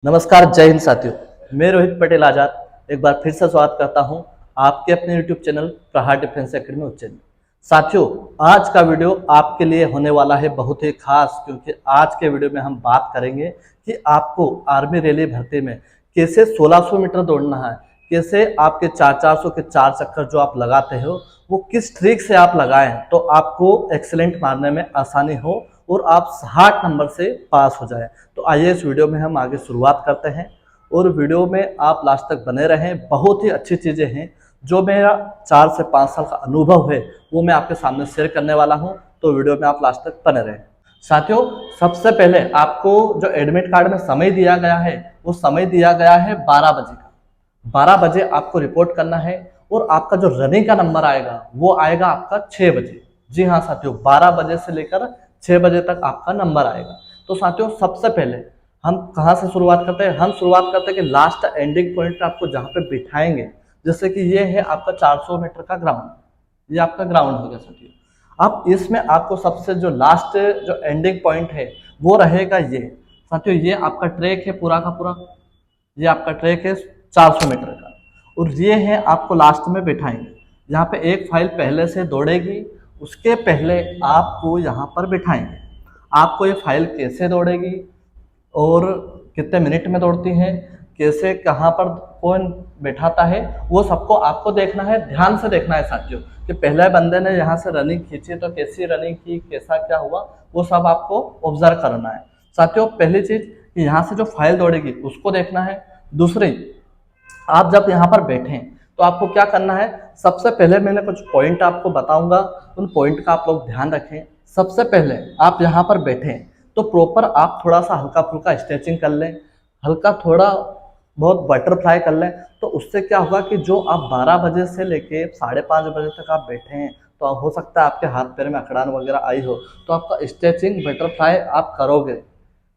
नमस्कार, जय हिंद साथियों। मैं रोहित पटेल आजाद एक बार फिर से स्वागत करता हूं आपके अपने यूट्यूब चैनल प्रहार डिफेंस एकेडमी उज्जैन। साथियों, आज का वीडियो आपके लिए होने वाला है बहुत ही खास, क्योंकि आज के वीडियो में हम बात करेंगे कि आपको आर्मी रैली भर्ती में कैसे 1600 मीटर दौड़ना है, कैसे आपके 400 के 4 चक्कर जो आप लगाते हो वो किस ट्रिक से आप लगाएं तो आपको एक्सीलेंट मारने में आसानी हो और आप 60 नंबर से पास हो जाए। तो आइए इस वीडियो में हम आगे शुरुआत करते हैं और वीडियो में आप लास्ट तक बने रहें। बहुत ही अच्छी चीज़ें हैं जो मेरा 4 से 5 साल का अनुभव है वो मैं आपके सामने शेयर करने वाला हूं, तो वीडियो में आप लास्ट तक बने रहें। साथियों, सबसे पहले आपको जो एडमिट कार्ड में समय दिया गया है वो समय दिया गया है 12 बजे का। 12 बजे आपको रिपोर्ट करना है और आपका जो रनिंग का नंबर आएगा वो आएगा आपका 6 बजे। जी हाँ साथियों, 12 बजे से लेकर 6 बजे तक आपका नंबर आएगा। तो साथियों, सबसे पहले हम कहाँ से शुरुआत करते हैं? हम शुरुआत करते हैं कि लास्ट एंडिंग पॉइंट आपको जहाँ पे बिठाएंगे, जैसे कि ये है आपका 400 मीटर का ग्राउंड, ये आपका ग्राउंड हो गया साथियों। अब इसमें आपको सबसे जो लास्ट जो एंडिंग पॉइंट है वो रहेगा ये साथियों। ये आपका ट्रैक है पूरा का पूरा, ये आपका ट्रैक है 400 मीटर का और ये है आपको लास्ट में बिठाएंगे। यहाँ पे एक फाइल पहले से दौड़ेगी, उसके पहले आपको यहाँ पर बिठाएंगे। आपको ये फाइल कैसे दौड़ेगी और कितने मिनट में दौड़ती है, कैसे कहाँ पर कौन बैठाता है, वो सबको आपको देखना है, ध्यान से देखना है साथियों कि पहले बंदे ने यहाँ से रनिंग खींची तो कैसी रनिंग की, कैसा क्या हुआ, वो सब आपको ऑब्जर्व करना है साथियों। पहली चीज़ कि यहाँ से जो फाइल दौड़ेगी उसको देखना है। दूसरी, आप जब यहाँ पर बैठें तो आपको क्या करना है, सबसे पहले मैंने कुछ पॉइंट आपको बताऊंगा, उन पॉइंट का आप लोग ध्यान रखें। सबसे पहले आप यहाँ पर बैठें तो प्रॉपर आप थोड़ा सा हल्का फुल्का स्ट्रेचिंग कर लें, हल्का थोड़ा बहुत बटरफ्लाई कर लें। तो उससे क्या होगा कि जो आप 12 बजे से लेके 5:30 बजे तक आप बैठे हैं तो हो सकता है आपके हाथ पैर में अकड़ान वगैरह आई हो, तो आपका स्ट्रेचिंग बटरफ्लाई आप करोगे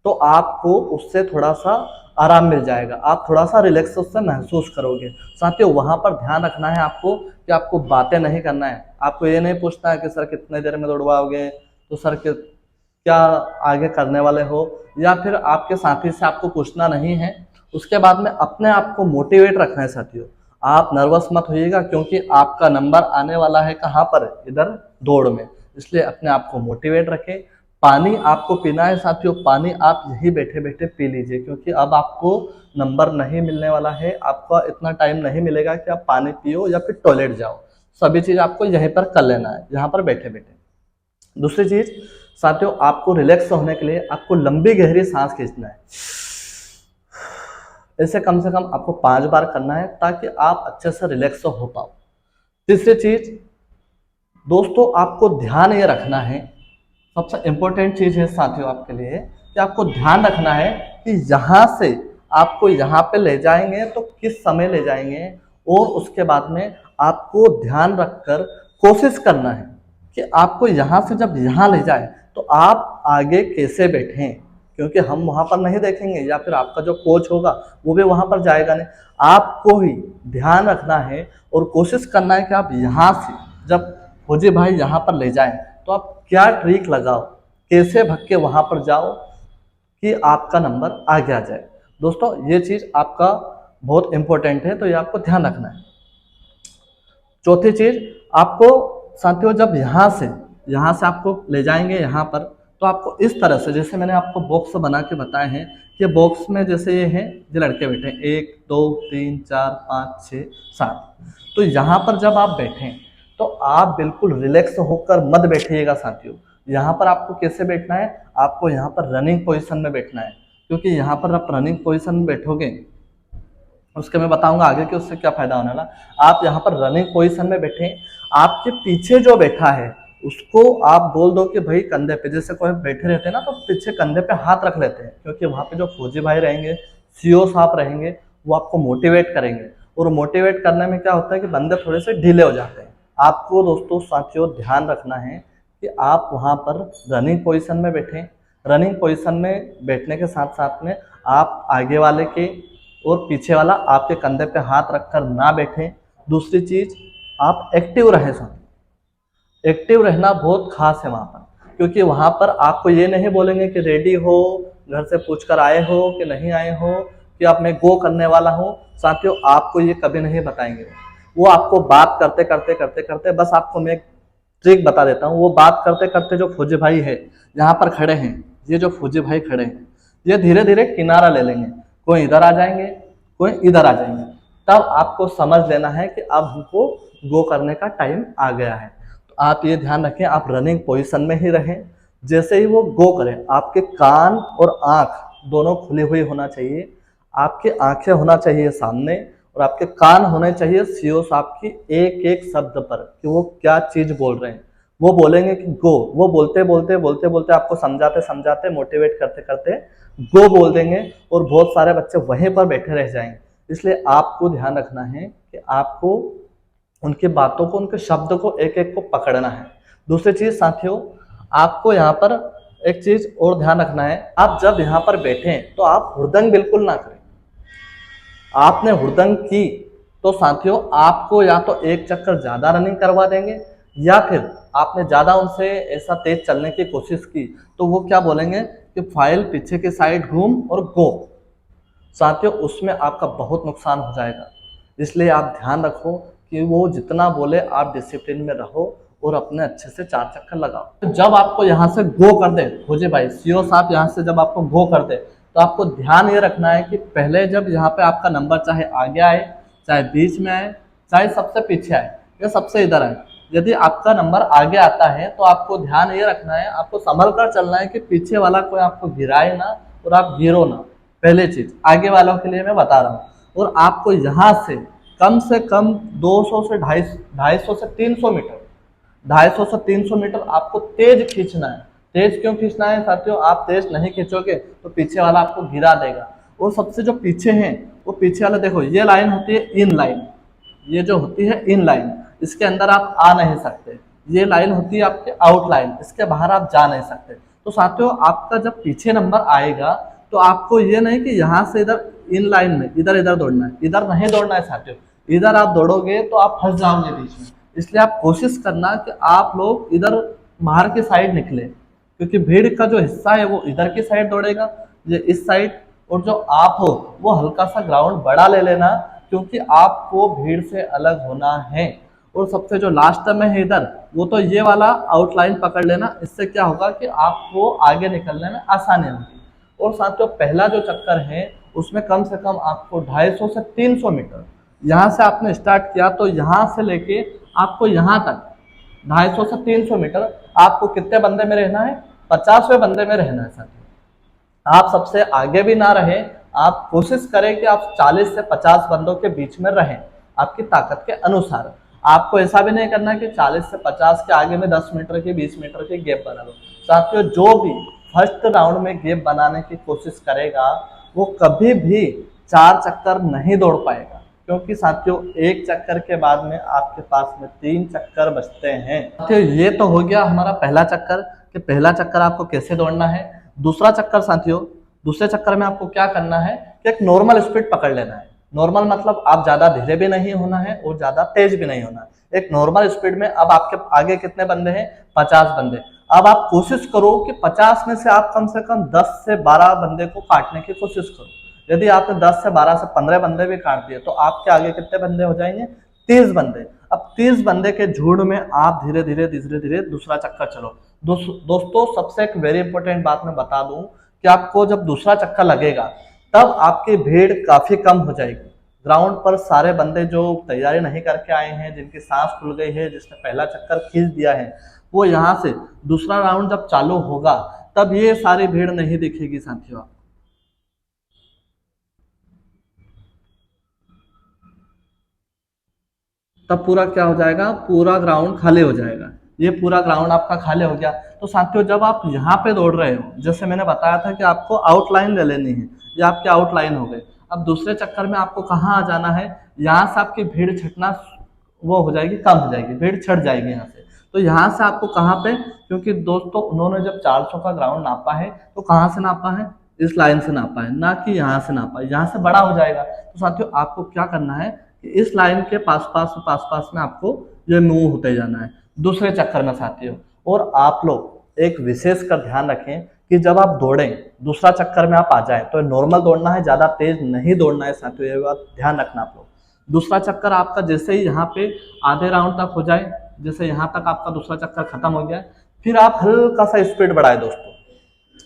तो आपको उससे थोड़ा सा आराम मिल जाएगा, आप थोड़ा सा रिलैक्स उससे महसूस करोगे। साथियों, वहाँ पर ध्यान रखना है आपको कि आपको बातें नहीं करना है। आपको ये नहीं पूछना है कि सर कितने देर में दौड़वाओगे, तो सर के क्या आगे करने वाले हो, या फिर आपके साथी से आपको पूछना नहीं है। उसके बाद में अपने आप को मोटिवेट रखना है साथियों। आप नर्वस मत होइएगा क्योंकि आपका नंबर आने वाला है कहाँ पर, इधर दौड़ में, इसलिए अपने आप को मोटिवेट रखें। पानी आपको पीना है साथियों, पानी आप यही बैठे बैठे पी लीजिए क्योंकि अब आपको नंबर नहीं मिलने वाला है, आपका इतना टाइम नहीं मिलेगा कि आप पानी पियो या फिर टॉयलेट जाओ। सभी चीज़ आपको यहीं पर कर लेना है, यहाँ पर बैठे बैठे। दूसरी चीज़ साथियों, आपको रिलैक्स होने के लिए आपको लंबी गहरी सांस खींचना है। ऐसे कम से कम आपको 5 बार करना है ताकि आप अच्छे से रिलैक्स हो पाओ। तीसरी चीज़ दोस्तों, आपको ध्यान ये रखना है, सबसे इम्पोर्टेंट चीज़ है साथियों आपके लिए, कि आपको ध्यान रखना है कि यहाँ से आपको यहाँ पे ले जाएंगे तो किस समय ले जाएंगे, और उसके बाद में आपको ध्यान रखकर कोशिश करना है कि आपको यहाँ से जब यहाँ ले जाए तो आप आगे कैसे बैठें, क्योंकि हम वहाँ पर नहीं देखेंगे या फिर आपका जो कोच होगा वो भी वहाँ पर जाएगा नहीं। आपको ही ध्यान रखना है और कोशिश करना है कि आप यहाँ से जब फौजी भाई यहाँ पर ले जाएं तो आप क्या ट्रिक लगाओ, कैसे भग के वहाँ पर जाओ कि आपका नंबर आगे आ जाए। दोस्तों, ये चीज़ आपका बहुत इंपॉर्टेंट है, तो ये आपको ध्यान रखना है। चौथी चीज़, आपको साथियों जब यहाँ से आपको ले जाएंगे यहाँ पर, तो आपको इस तरह से, जैसे मैंने आपको बॉक्स बना के बताए हैं कि बॉक्स में जैसे ये है, ये लड़के बैठे 1 2 3 4 5 6 7, तो यहाँ पर जब आप बैठें तो आप बिल्कुल रिलैक्स होकर मत बैठिएगा साथियों। यहाँ पर आपको कैसे बैठना है, आपको यहाँ पर रनिंग पोजीशन में बैठना है, क्योंकि यहाँ पर आप रनिंग पोजीशन में बैठोगे, उसके मैं बताऊंगा आगे कि उससे क्या फायदा होने वाला। आप यहाँ पर रनिंग पोजीशन में बैठे, आपके पीछे जो बैठा है उसको आप बोल दो कि भाई कंधे पे, जैसे कोई बैठे रहते हैं ना तो पीछे कंधे पे हाथ रख लेते हैं, क्योंकि वहाँ पे जो फौजी भाई रहेंगे, सीओ साहब रहेंगे, वो आपको मोटिवेट करेंगे, और मोटिवेट करने में क्या होता है कि बंदे थोड़े से ढीले हो जाते हैं। आपको दोस्तों साथियों ध्यान रखना है कि आप वहाँ पर रनिंग पोजीशन में बैठें। रनिंग पोजीशन में बैठने के साथ साथ में आप आगे वाले के और पीछे वाला आपके कंधे पे हाथ रखकर ना बैठें। दूसरी चीज़, आप एक्टिव रहें साथियों। एक्टिव रहना बहुत खास है वहाँ पर, क्योंकि वहाँ पर आपको ये नहीं बोलेंगे कि रेडी हो घर से पूछकर आए हो कि नहीं आए हो, कि अब मैं गो करने वाला हूँ, साथियों आपको ये कभी नहीं बताएंगे। वो आपको बात करते करते करते करते, बस आपको मैं एक ट्रिक बता देता हूँ, वो बात करते करते जो फौजी भाई है यहाँ पर खड़े हैं, ये जो फौजी भाई खड़े हैं, ये धीरे धीरे किनारा ले लेंगे, कोई इधर आ जाएंगे, कोई इधर आ जाएंगे। तब आपको समझ लेना है कि अब हमको गो करने का टाइम आ गया है। तो आप ये ध्यान रखें, आप रनिंग पोजीशन में ही रहें। जैसे ही वो गो करें, आपके कान और आंख दोनों खुले हुए होना चाहिए, आपकी आंखें होना चाहिए सामने, और आपके कान होने चाहिए सीओस आपकी एक एक शब्द पर कि वो क्या चीज बोल रहे हैं। वो बोलेंगे कि गो, वो बोलते बोलते बोलते बोलते आपको समझाते समझाते मोटिवेट करते करते गो बोल देंगे, और बहुत सारे बच्चे वहीं पर बैठे रह जाएंगे। इसलिए आपको ध्यान रखना है कि आपको उनकी बातों को, उनके शब्द को एक एक को पकड़ना है। दूसरी चीज साथियों, आपको यहाँ पर एक चीज और ध्यान रखना है, आप जब यहाँ पर बैठे तो आप हुड़दंग बिल्कुल ना करें। आपने हुड़दंग की तो साथियों आपको या तो एक चक्कर ज्यादा रनिंग करवा देंगे, या फिर आपने ज्यादा उनसे ऐसा तेज चलने की कोशिश की तो वो क्या बोलेंगे कि फाइल पीछे के साइड घूम और गो। साथियों उसमें आपका बहुत नुकसान हो जाएगा। इसलिए आप ध्यान रखो कि वो जितना बोले आप डिसिप्लिन में रहो और अपने अच्छे से 4 चक्कर लगाओ। तो जब आपको यहाँ से गो कर दे खोजे भाई, सीओ साहब यहाँ से जब आपको गो कर दे, तो आपको ध्यान ये रखना है कि पहले जब यहाँ पे आपका नंबर चाहे आगे आए, चाहे बीच में आए, चाहे सबसे पीछे आए या सबसे इधर आए, यदि आपका नंबर आगे आता है तो आपको ध्यान ये रखना है, आपको संभल कर चलना है कि पीछे वाला कोई आपको गिराए ना और आप गिरो ना। पहले चीज आगे वालों के लिए मैं बता रहा हूँ। और आपको यहाँ से कम 200 से 250 से 300 मीटर, 250 से 300 मीटर आपको तेज खींचना है। तेज क्यों खींचना है साथियों? आप तेज नहीं खींचोगे तो पीछे वाला आपको गिरा देगा। और सबसे जो पीछे हैं वो पीछे वाला, देखो ये लाइन होती है इन लाइन, ये जो होती है इन लाइन, इसके अंदर आप आ नहीं सकते। ये लाइन होती है आपके आउट लाइन, इसके बाहर आप जा नहीं सकते। तो साथियों आपका जब पीछे नंबर आएगा तो आपको ये नहीं कि यहाँ से इधर इन लाइन में इधर इधर दौड़ना है, इधर नहीं दौड़ना है साथियों। इधर आप दौड़ोगे तो आप फंस जाओगे बीच में। इसलिए आप कोशिश करना कि आप लोग इधर बाहर की साइड निकले, क्योंकि भीड़ का जो हिस्सा है वो इधर की साइड दौड़ेगा, ये इस साइड, और जो आप हो वो हल्का सा ग्राउंड बड़ा ले लेना, क्योंकि आपको भीड़ से अलग होना है। और सबसे जो लास्ट में है इधर, वो तो ये वाला आउटलाइन पकड़ लेना। इससे क्या होगा कि आपको आगे निकलने में आसानी होगी। और साथियों पहला जो चक्कर है उसमें कम से कम आपको 250 से 300 मीटर, यहाँ से आपने स्टार्ट किया तो यहाँ से लेके आपको यहाँ तक 250 से 300 मीटर आपको कितने बंदे में रहना है? 50वें बंदे में रहना है साथियों। आप सबसे आगे भी ना रहे, आप कोशिश करें कि आप 40 से 50 बंदों के बीच में रहें आपकी ताकत के अनुसार। आपको ऐसा भी नहीं करना कि 40 से 50 के आगे में 10 मीटर के 20 मीटर के गैप बना लो। साथियों जो भी फर्स्ट राउंड में गैप बनाने की कोशिश करेगा वो कभी भी 4 चक्कर नहीं दौड़ पाएगा, क्योंकि साथियों एक चक्कर के बाद में आपके पास में 3 चक्कर बचते हैं। साथियों ये तो हो गया हमारा पहला चक्कर कि पहला चक्कर आपको कैसे दौड़ना है। दूसरा चक्कर साथियों, दूसरे चक्कर में आपको क्या करना है कि एक नॉर्मल स्पीड पकड़ लेना है। नॉर्मल मतलब आप ज्यादा धीरे भी नहीं होना है और ज्यादा तेज भी नहीं होना है। एक नॉर्मल स्पीड में। अब आपके आगे कितने बंदे हैं? 50 बंदे। अब आप कोशिश करो कि 50 में से आप कम 10 से 12 बंदे को काटने की कोशिश करो। यदि आपने 10 से 12 से 15 बंदे भी काट दिए तो आपके आगे कितने बंदे हो जाएंगे? 30 बंदे। अब 30 बंदे के झुंड में आप धीरे धीरे दूसरा चक्कर चलो। दोस्तों सबसे एक वेरी इंपॉर्टेंट बात मैं बता दूं कि आपको जब दूसरा चक्कर लगेगा तब आपकी भीड़ काफी कम हो जाएगी। ग्राउंड पर सारे बंदे जो तैयारी नहीं करके आए हैं, जिनकी सांस खुल गई है, जिसने पहला चक्कर खींच दिया है, वो यहाँ से दूसरा राउंड जब चालू होगा तब ये सारी भीड़ नहीं दिखेगी साथियों। तब पूरा क्या हो जाएगा? पूरा ग्राउंड खाली हो जाएगा। ये पूरा ग्राउंड आपका खाली हो गया। तो साथियों जब आप यहाँ पे दौड़ रहे हो, जैसे मैंने बताया था कि आपको आउटलाइन ले लेनी है, ये आपके आउटलाइन हो गए। अब दूसरे चक्कर में आपको कहाँ आ जाना है? यहाँ से आपकी भीड़ छटना वो हो जाएगी, कम हो जाएगी, भीड़ छट जाएगी यहाँ से। तो यहाँ से आपको कहाँ पे, क्योंकि दोस्तों उन्होंने जब 400 का ग्राउंड नापा है तो कहाँ से नापा है? इस लाइन से नापा है, ना कि यहाँ से नापा है। यहाँ से बड़ा हो जाएगा। तो साथियों आपको क्या करना है कि इस लाइन के पास पास में आपको ये मूव होते जाना है दूसरे चक्कर में साथियों। और आप लोग एक विशेष का ध्यान रखें कि जब आप दौड़ें, दूसरा चक्कर में आप आ जाए तो नॉर्मल दौड़ना है, ज़्यादा तेज नहीं दौड़ना है साथियों, ये बात ध्यान रखना आप लोग। दूसरा चक्कर आपका जैसे ही यहाँ पे आधे राउंड तक हो जाए, जैसे यहाँ तक आपका दूसरा चक्कर खत्म हो गया, फिर आप हल्का सा स्पीड बढ़ाए दोस्तों।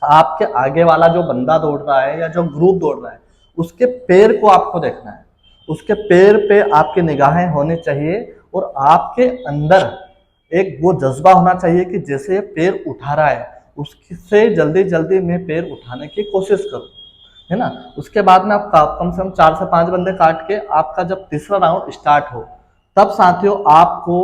आपके आगे वाला जो बंदा दौड़ रहा है या जो ग्रुप दौड़ रहा है, उसके पैर को आपको देखना है, उसके पैर पे आपकी निगाहें होनी चाहिए और आपके अंदर एक वो जज्बा होना चाहिए कि जैसे ये पैर उठा रहा है उससे जल्दी जल्दी मैं पैर उठाने की कोशिश करूं, है ना। उसके बाद में आप कम से कम 4 से 5 बंदे काट के आपका जब तीसरा राउंड स्टार्ट हो, तब साथियों आपको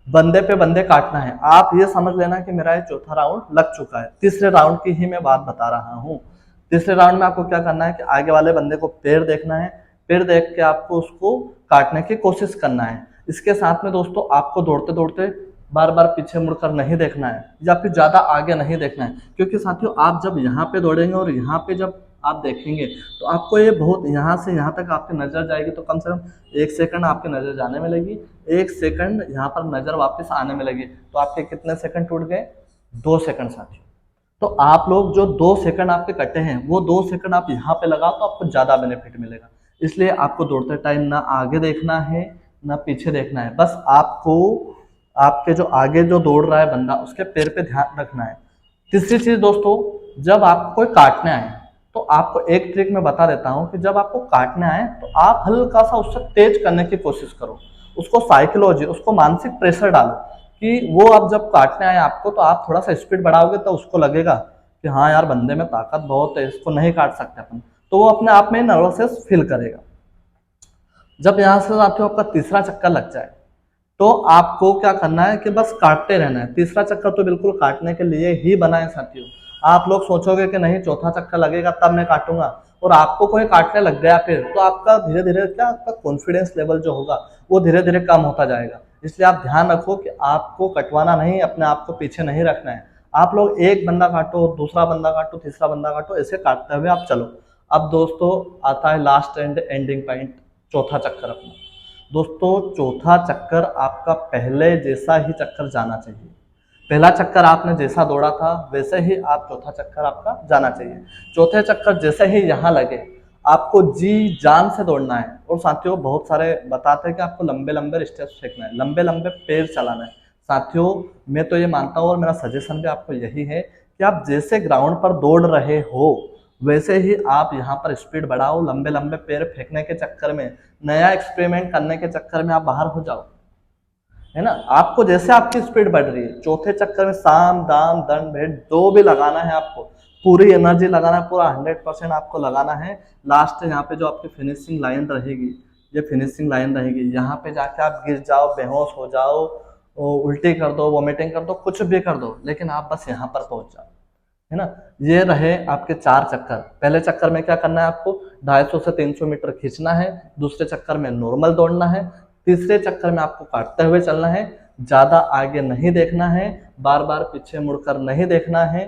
बंदे पे बंदे काटना है। आप ये समझ लेना कि मेरा ये चौथा राउंड लग चुका है। तीसरे राउंड की ही मैं बात बता रहा हूँ। तीसरे राउंड में आपको क्या करना है कि आगे वाले बंदे को पैर देखना है, पैर देख के आपको उसको काटने की कोशिश करना है। इसके साथ में दोस्तों आपको दौड़ते दौड़ते बार बार पीछे मुड़कर नहीं देखना है या फिर ज्यादा आगे नहीं देखना है, क्योंकि साथियों आप जब यहाँ पे दौड़ेंगे और यहाँ पे जब आप देखेंगे तो आपको ये बहुत यहाँ से यहाँ तक आपकी नजर जाएगी, तो कम से कम 1 सेकंड आपकी नजर जाने में लगी, 1 सेकंड यहाँ पर नजर वापस आने में लगी, तो आपके कितने सेकंड टूट गए? 2 सेकंड साथियों। तो आप लोग जो 2 सेकंड आपके कटे हैं वो 2 सेकंड आप यहाँ पे लगाओ तो आपको ज्यादा बेनिफिट मिलेगा। इसलिए आपको दौड़ते टाइम ना आगे देखना है ना पीछे देखना है, बस आपको आपके जो आगे जो दौड़ रहा है बंदा उसके पैर पे ध्यान रखना है। तीसरी चीज दोस्तों, जब आपको कोई काटने आए तो आपको एक ट्रिक मैं बता देता हूं कि जब आपको काटने आए तो आप हल्का सा उससे तेज करने की कोशिश करो, उसको साइकोलॉजी, उसको मानसिक प्रेशर डालो कि वो अब जब काटने आए आपको तो आप थोड़ा सा स्पीड बढ़ाओगे तो उसको लगेगा कि हाँ यार बंदे में ताकत बहुत है, इसको नहीं काट सकते अपन, तो वो अपने आप में नर्वसनेस फील करेगा। जब यहाँ से साथियों आपका तीसरा चक्कर लग जाए तो आपको क्या करना है कि बस काटते रहना है। तीसरा चक्कर तो बिल्कुल काटने के लिए ही बना है साथियों। आप लोग सोचोगे कि नहीं चौथा चक्कर लगेगा तब मैं काटूंगा, और आपको कोई काटने लग गया फिर तो आपका धीरे धीरे क्या आपका कॉन्फिडेंस लेवल जो होगा वो धीरे धीरे कम होता जाएगा। इसलिए आप ध्यान रखो कि आपको कटवाना नहीं, अपने आप को पीछे नहीं रखना है। आप लोग एक बंदा काटो, दूसरा बंदा काटो, तीसरा बंदा काटो, ऐसे काटते हुए आप चलो। अब दोस्तों आता है लास्ट एंड एंडिंग पॉइंट, चौथा चक्कर अपना। दोस्तों चौथा चक्कर आपका पहले जैसा ही चक्कर जाना चाहिए। पहला चक्कर आपने जैसा दौड़ा था वैसे ही आप चौथा चक्कर आपका जाना चाहिए। चौथे चक्कर जैसे ही यहाँ लगे आपको जी जान से दौड़ना है। और साथियों बहुत सारे बताते हैं कि आपको लंबे लंबे स्टेप्स फेंकना है, लंबे लंबे पैर चलाना है। साथियों मैं तो ये मानता हूँ और मेरा सजेशन भी आपको यही है कि आप जैसे ग्राउंड पर दौड़ रहे हो वैसे ही आप यहाँ पर स्पीड बढ़ाओ। लंबे लंबे पैर फेंकने के चक्कर में, नया एक्सपेरिमेंट करने के चक्कर में आप बाहर हो जाओ, है ना। आपको जैसे आपकी स्पीड बढ़ रही है चौथे चक्कर में साम दाम दंड भेद जो भी लगाना है, आपको पूरी एनर्जी लगाना है, पूरा 100% आपको लगाना है। लास्ट यहाँ पे जो आपकी फिनिशिंग लाइन रहेगी, ये फिनिशिंग लाइन रहेगी, यहाँ पे जाके आप गिर जाओ, बेहोश हो जाओ, उल्टी कर दो, वॉमिटिंग कर दो, कुछ भी कर दो, लेकिन आप बस यहाँ पर पहुंच जाओ, है ना। ये रहे आपके 4 चक्कर। पहले चक्कर में क्या करना है, आपको 250 से 300 मीटर खींचना है। दूसरे चक्कर में नॉर्मल दौड़ना है। तीसरे चक्कर में आपको काटते हुए चलना है, ज्यादा आगे नहीं देखना है, बार बार पीछे मुड़कर नहीं देखना है।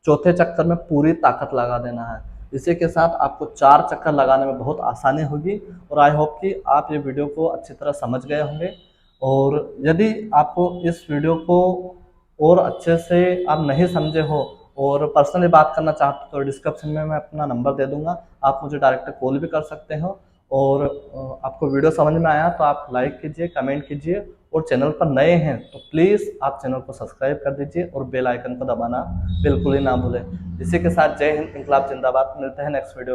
चौथे चक्कर में पूरी ताकत लगा देना है। इसी के साथ आपको 4 चक्कर लगाने में बहुत आसानी होगी। और आई होप कि आप ये वीडियो को अच्छी तरह समझ गए होंगे। और यदि आपको इस वीडियो को और अच्छे से आप नहीं समझे हो और पर्सनली बात करना चाहते हो तो डिस्क्रिप्शन में मैं अपना नंबर दे दूंगा, आप मुझे डायरेक्ट कॉल भी कर सकते हो। और आपको वीडियो समझ में आया तो आप लाइक कीजिए, कमेंट कीजिए, और चैनल पर नए हैं तो प्लीज़ आप चैनल को सब्सक्राइब कर दीजिए और बेल आइकन को दबाना बिल्कुल ही ना भूलें। इसी के साथ जय हिंद, इंकलाब जिंदाबाद। मिलते हैं नेक्स्ट वीडियो।